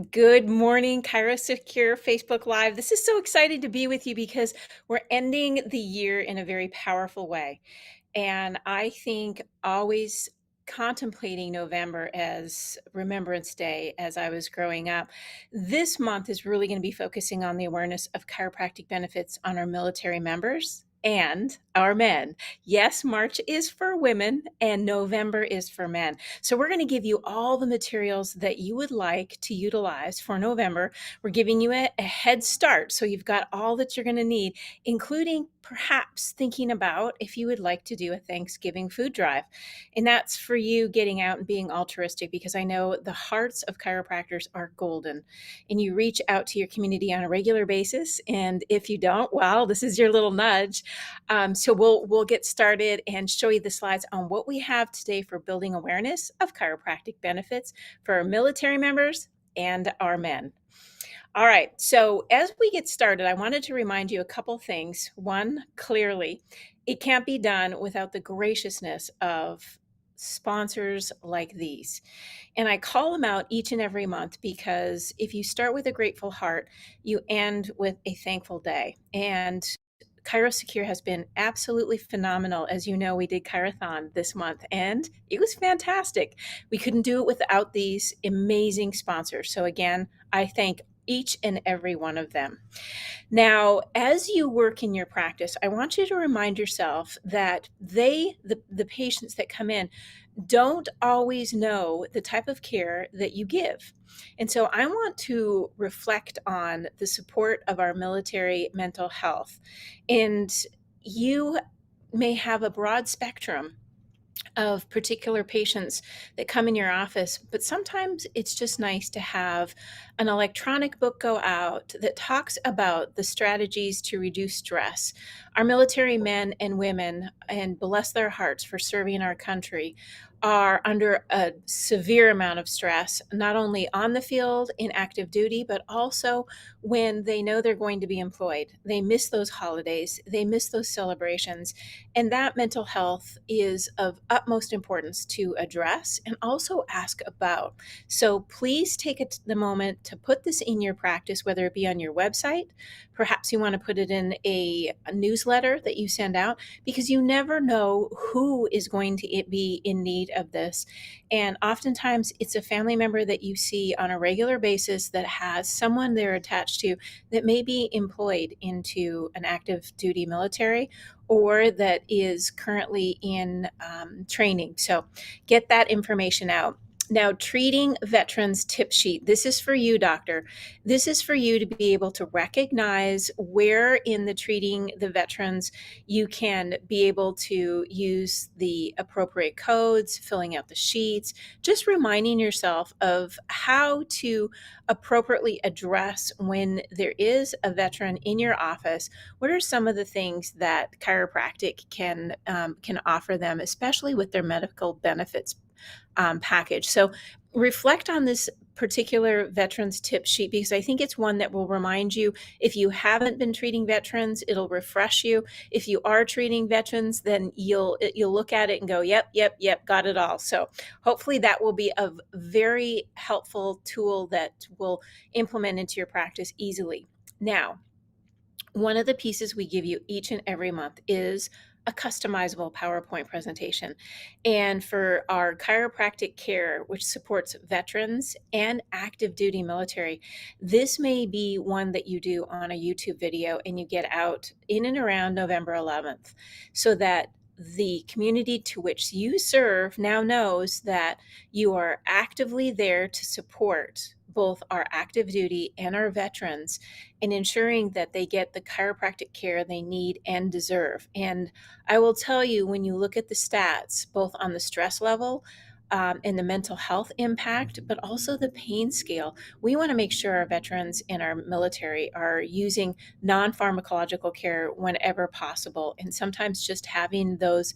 Good morning, ChiroSecure Facebook Live. This is so exciting to be with you because we're ending the year in a very powerful way. And I think always contemplating November as Remembrance Day as I was growing up, this month is really going to be focusing on the awareness of chiropractic benefits on our military members and our men. Yes, March is for women and November is for men. So we're going to give you all the materials that you would like to utilize for November. We're giving you a head start. So you've got all that you're going to need, including perhaps thinking about if you would like to do a Thanksgiving food drive. And that's for you getting out and being altruistic, because I know the hearts of chiropractors are golden and you reach out to your community on a regular basis. And if you don't, well, this is your little nudge. So we'll get started and show you the slides on what we have today for building awareness of chiropractic benefits for our military members and our men. All right, so as we get started, I wanted to remind you a couple things. One, clearly, it can't be done without the graciousness of sponsors like these. And I call them out each and every month because if you start with a grateful heart, you end with a thankful day. And ChiroSecure has been absolutely phenomenal. As you know, we did Chirothon this month and it was fantastic. We couldn't do it without these amazing sponsors. So again, I thank each and every one of them. Now, as you work in your practice, I want you to remind yourself that the patients that come in, don't always know the type of care that you give. And so I want to reflect on the support of our military mental health. And you may have a broad spectrum of particular patients that come in your office, but sometimes it's just nice to have an electronic book go out that talks about the strategies to reduce stress. Our military men and women, and bless their hearts for serving our country, are under a severe amount of stress, not only on the field in active duty, but also when they know they're going to be employed. They miss those holidays, they miss those celebrations, and that mental health is of utmost importance to address and also ask about. So please take the moment to put this in your practice, whether it be on your website, perhaps you want to put it in a newsletter that you send out, because you never know who is going to be in need of this. And oftentimes it's a family member that you see on a regular basis that has someone they're attached to that may be employed into an active duty military or that is currently in training. So get that information out. Now, treating veterans tip sheet. This is for you, doctor. This is for you to be able to recognize where in the treating the veterans you can be able to use the appropriate codes, filling out the sheets, just reminding yourself of how to appropriately address when there is a veteran in your office. What are some of the things that chiropractic can offer them, especially with their medical benefits package? So reflect on this particular veterans tip sheet, because I think it's one that will remind you. If you haven't been treating veterans, it'll refresh you. If you are treating veterans, then you'll look at it and go, yep, got it all. So hopefully that will be a very helpful tool that will implement into your practice easily. Now, one of the pieces we give you each and every month is a customizable PowerPoint presentation. And for our chiropractic care, which supports veterans and active duty military, this may be one that you do on a YouTube video and you get out in and around November 11th, so that the community to which you serve now knows that you are actively there to support both our active duty and our veterans in ensuring that they get the chiropractic care they need and deserve. And I will tell you, when you look at the stats, both on the stress level and the mental health impact, but also the pain scale, we want to make sure our veterans and our military are using non-pharmacological care whenever possible. And sometimes just having those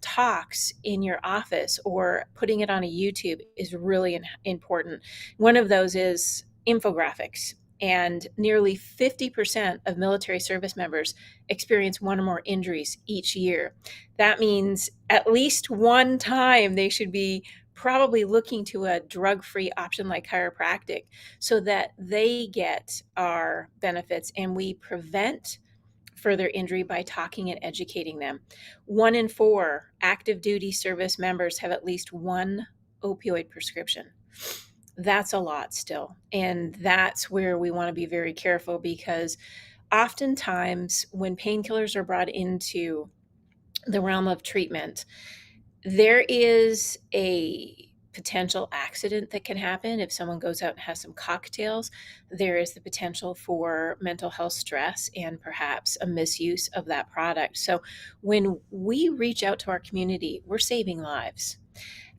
talks in your office or putting it on a YouTube is really important. One of those is infographics. And nearly 50% of military service members experience one or more injuries each year. That means at least one time they should be probably looking to a drug-free option like chiropractic so that they get our benefits and we prevent further injury by talking and educating them. 1 in 4 active duty service members have at least one opioid prescription. That's a lot still. And that's where we want to be very careful, because oftentimes when painkillers are brought into the realm of treatment, there is a potential accident that can happen if someone goes out and has some cocktails. There is the potential for mental health stress and perhaps a misuse of that product. So when we reach out to our community, we're saving lives.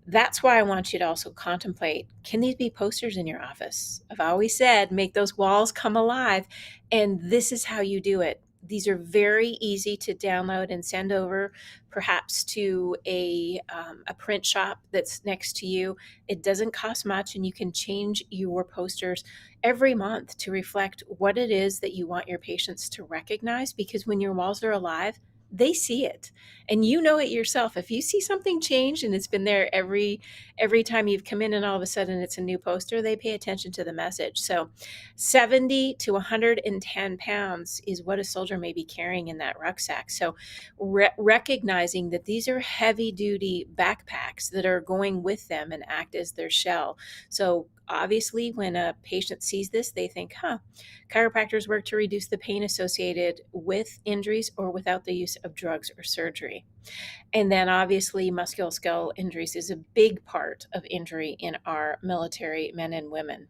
That's why I want you to also contemplate, can these be posters in your office? I've always said, make those walls come alive. And this is how you do it. These are very easy to download and send over, perhaps to a print shop that's next to you. It doesn't cost much, and you can change your posters every month to reflect what it is that you want your patients to recognize, because when your walls are alive, they see it, and you know it yourself. If you see something change and it's been there every time you've come in, and all of a sudden it's a new poster, they pay attention to the message. So 70 to 110 pounds is what a soldier may be carrying in that rucksack. So recognizing that these are heavy duty backpacks that are going with them and act as their shell. So obviously when a patient sees this, they think, chiropractors work to reduce the pain associated with injuries or without the use of drugs or surgery. And then obviously musculoskeletal injuries is a big part of injury in our military men and women.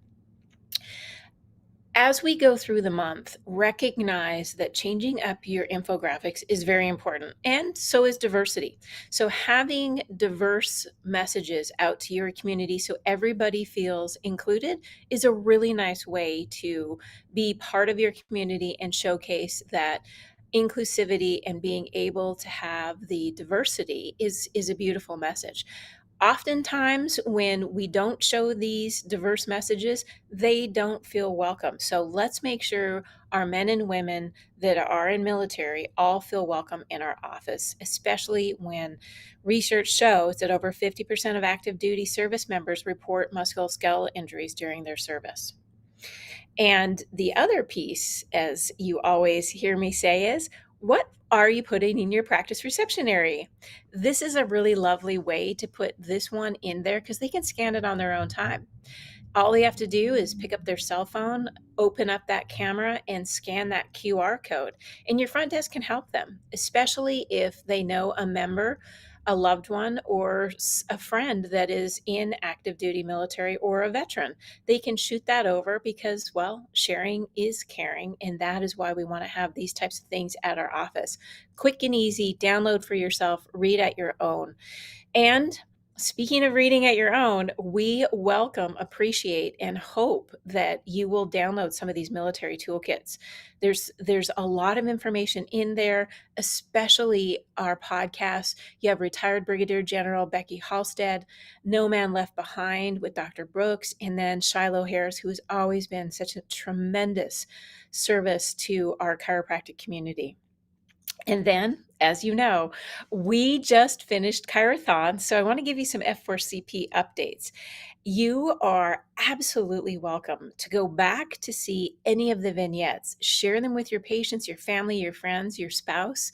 As we go through the month, recognize that changing up your infographics is very important, and so is diversity. So having diverse messages out to your community so everybody feels included is a really nice way to be part of your community and showcase that inclusivity and being able to have the diversity is a beautiful message. Oftentimes, when we don't show these diverse messages, they don't feel welcome. So let's make sure our men and women that are in military all feel welcome in our office, especially when research shows that over 50% of active duty service members report musculoskeletal injuries during their service. And the other piece, as you always hear me say, is what are you putting in your practice reception area? This is a really lovely way to put this one in there because they can scan it on their own time. All they have to do is pick up their cell phone, open up that camera, and scan that QR code. And your front desk can help them, especially if they know a member, a loved one, or a friend that is in active duty military or a veteran. They can shoot that over because, well, sharing is caring. And that is why we want to have these types of things at our office. Quick and easy, download for yourself, read at your own. And speaking of reading at your own, we welcome, appreciate, and hope that you will download some of these military toolkits. There's a lot of information in there, especially our podcasts. You have Retired Brigadier General Becky Halstead, No Man Left Behind with Dr. Brooks, and then Shiloh Harris, who has always been such a tremendous service to our chiropractic community. And then, as you know, we just finished Chirothon, so I want to give you some F4CP updates. You are absolutely welcome to go back to see any of the vignettes, share them with your patients, your family, your friends, your spouse,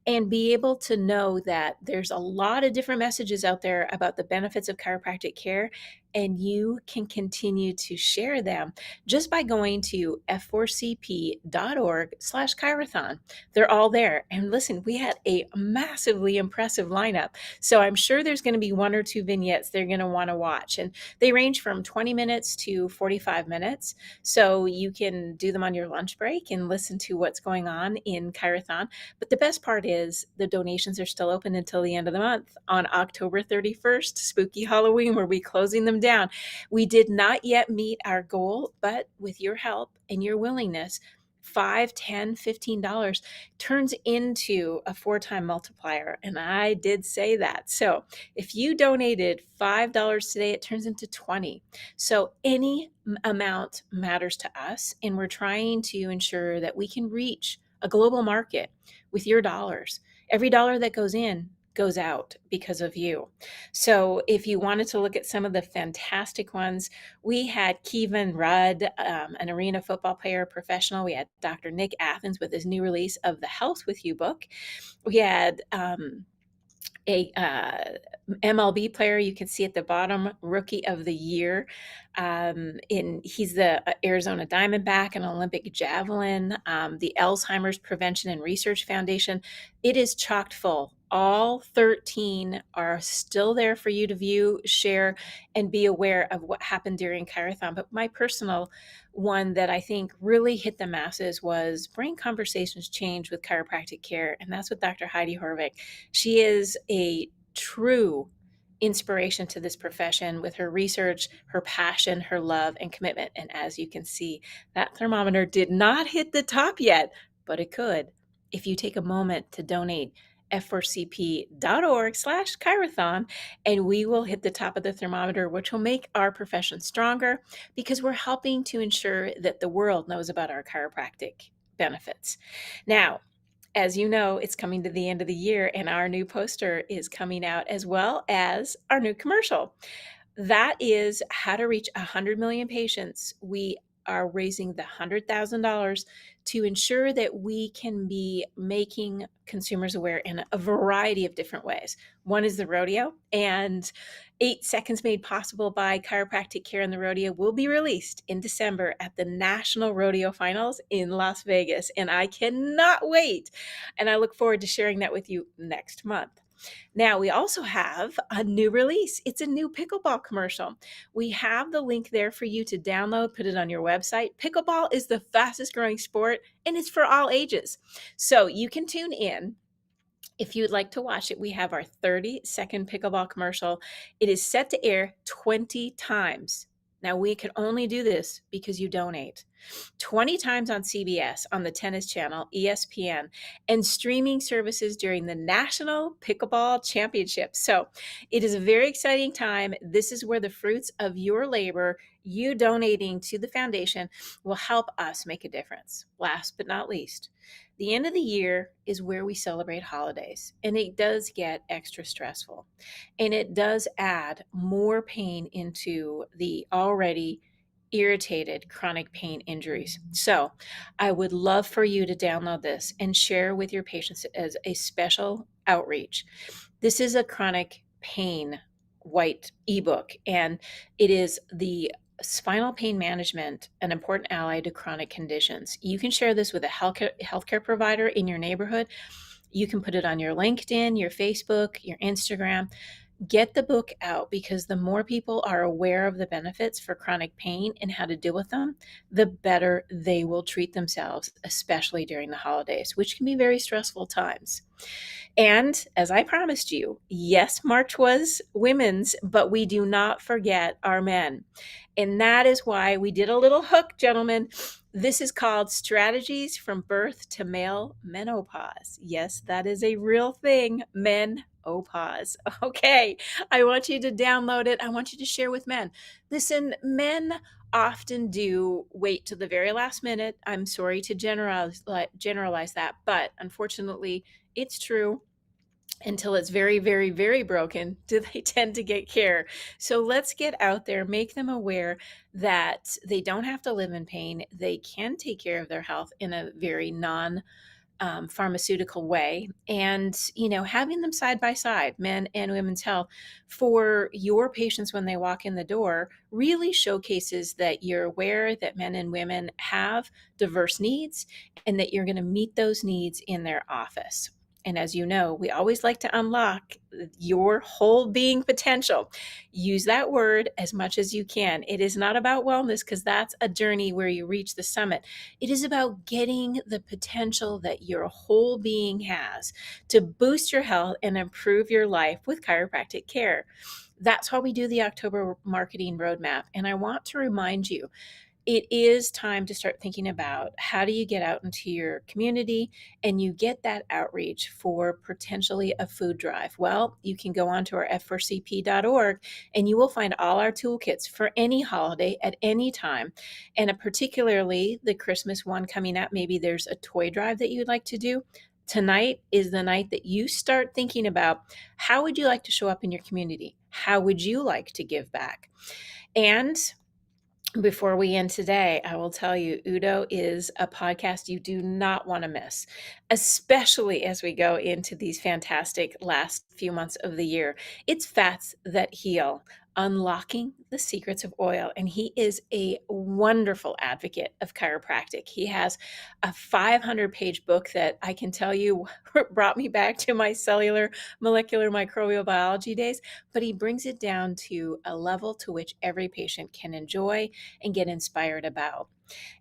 and be able to know that there's a lot of different messages out there about the benefits of chiropractic care, and you can continue to share them just by going to f4cp.org/chirothon. They're all there. And listen, we had a massively impressive lineup. So I'm sure there's going to be 1 or 2 vignettes they're going to want to watch. And they range from 20 minutes to 45 minutes. So you can do them on your lunch break and listen to what's going on in Chirothon. But the best part is the donations are still open until the end of the month. On October 31st, spooky Halloween, we'll be closing them down. We did not yet meet our goal, but with your help and your willingness, $5, $10, $15 turns into a 4-time multiplier. And I did say that. So if you donated $5 today, it turns into 20. So any amount matters to us. And we're trying to ensure that we can reach a global market with your dollars. Every dollar that goes goes out because of you. So if you wanted to look at some of the fantastic ones, we had Kevin Rudd, an arena football player, professional. We had Dr. Nick Athens with his new release of the Health With You book. We had a MLB player, you can see at the bottom, Rookie of the Year. He's the Arizona Diamondback and Olympic javelin, the Alzheimer's Prevention and Research Foundation. It is chocked full. All 13 are still there for you to view, share, and be aware of what happened during Chirothon. But my personal one that I think really hit the masses was Brain Conversations Change with Chiropractic Care, and that's with Dr. Heidi Horvick. She is a true inspiration to this profession with her research, her passion, her love, and commitment. And as you can see, that thermometer did not hit the top yet, but it could if you take a moment to donate f4cp.org/chirothon, and we will hit the top of the thermometer, which will make our profession stronger because we're helping to ensure that the world knows about our chiropractic benefits. Now, as you know, it's coming to the end of the year, and our new poster is coming out as well as our new commercial. That is how to reach 100 million patients. We are raising the $100,000 to ensure that we can be making consumers aware in a variety of different ways. One is the rodeo, and 8 Seconds Made Possible by Chiropractic Care in the Rodeo will be released in December at the National Rodeo Finals in Las Vegas, and I cannot wait. And I look forward to sharing that with you next month. Now, we also have a new release. It's a new pickleball commercial. We have the link there for you to download, put it on your website. Pickleball is the fastest growing sport, and it's for all ages. So you can tune in. If you'd like to watch it, we have our 30-second pickleball commercial. It is set to air 20 times. Now, we can only do this because you donate. 20 times on CBS, on the Tennis Channel, ESPN, and streaming services during the National Pickleball Championship. So it is a very exciting time. This is where the fruits of your labor, you donating to the foundation, will help us make a difference. Last but not least, the end of the year is where we celebrate holidays, and it does get extra stressful, and it does add more pain into the already irritated chronic pain injuries. So I would love for you to download this and share with your patients as a special outreach. This is a chronic pain white ebook, and it is the spinal pain management, an important ally to chronic conditions. You can share this with a healthcare provider in your neighborhood. You can put it on your LinkedIn, your Facebook, your Instagram. Get the book out, because the more people are aware of the benefits for chronic pain and how to deal with them, the better they will treat themselves, especially during the holidays, which can be very stressful times. And as I promised you, yes, March was women's, but we do not forget our men. And that is why we did a little hook, gentlemen. This is called Strategies from Birth to Male Menopause. Yes, that is a real thing, menopause. Okay, I want you to download it. I want you to share with men. Listen, men often do wait till the very last minute. I'm sorry to generalize that, but unfortunately, it's true. Until it's very, very, very broken, do they tend to get care. So let's get out there, make them aware that they don't have to live in pain. They can take care of their health in a very pharmaceutical way, and having them side by side, men and women's health, for your patients when they walk in the door, really showcases that you're aware that men and women have diverse needs, and that you're going to meet those needs in their office. And as you know, we always like to unlock your whole being potential. Use that word as much as you can. It is not about wellness, because that's a journey where you reach the summit. It is about getting the potential that your whole being has to boost your health and improve your life with chiropractic care. That's why we do the October marketing roadmap. And I want to remind you, it is time to start thinking about how do you get out into your community and you get that outreach for potentially a food drive. Well, you can go on to our f4cp.org and you will find all our toolkits for any holiday at any time. And particularly the Christmas one coming up, maybe there's a toy drive that you'd like to do. tonight is the night that you start thinking about, how would you like to show up in your community? How would you like to give back? And before we end today, I will tell you, Udo is a podcast you do not want to miss, especially as we go into these fantastic last few months of the year. It's Fats That Heal, unlocking the secrets of oil. And he is a wonderful advocate of chiropractic. He has a 500-page book that I can tell you brought me back to my cellular molecular microbial biology days, but he brings it down to a level to which every patient can enjoy and get inspired about.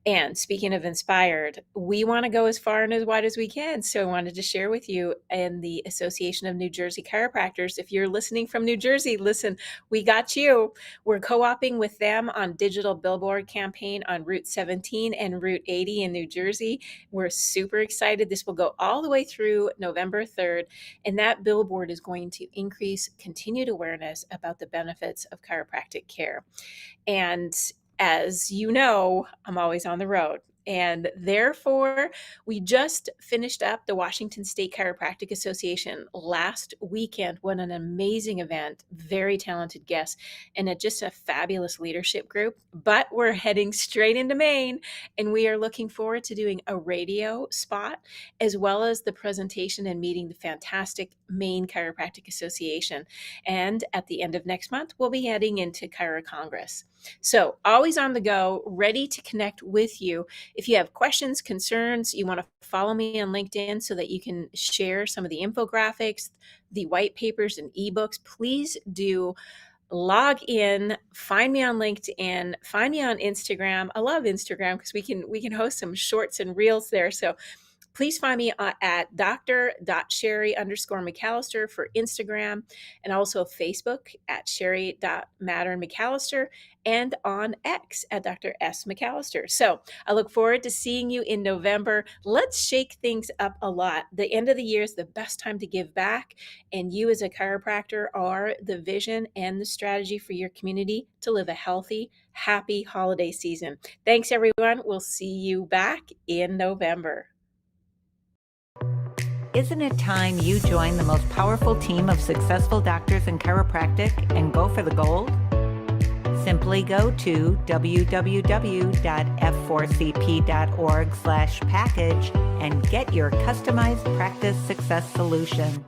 And speaking of inspired, we want to go as far and as wide as we can. So I wanted to share with you and the Association of New Jersey Chiropractors. If you're listening from New Jersey, listen, we got you. We're co-oping with them on digital billboard campaign on Route 17 and Route 80 in New Jersey. We're super excited. This will go all the way through November 3rd. And that billboard is going to increase continued awareness about the benefits of chiropractic care. And as you know, I'm always on the road. And therefore, we just finished up the Washington State Chiropractic Association last weekend. What an amazing event, very talented guests, and just a fabulous leadership group. But we're heading straight into Maine, and we are looking forward to doing a radio spot, as well as the presentation and meeting the fantastic Maine Chiropractic Association. And at the end of next month, we'll be heading into Chiro Congress. So always on the go, ready to connect with you. If you have questions, concerns, you want to follow me on LinkedIn so that you can share some of the infographics, the white papers and ebooks, please do log in, find me on LinkedIn, find me on Instagram. I love Instagram because we can host some shorts and reels there. So please find me at dr.sherry_McAllister for Instagram, and also Facebook at sherry.matternmcallister, and on X at Dr. S. McAllister. So I look forward to seeing you in November. Let's shake things up a lot. The end of the year is the best time to give back, and you as a chiropractor are the vision and the strategy for your community to live a healthy, happy holiday season. Thanks, everyone. We'll see you back in November. Isn't it time you join the most powerful team of successful doctors in chiropractic and go for the gold? Simply go to www.f4cp.org/package and get your customized practice success solution.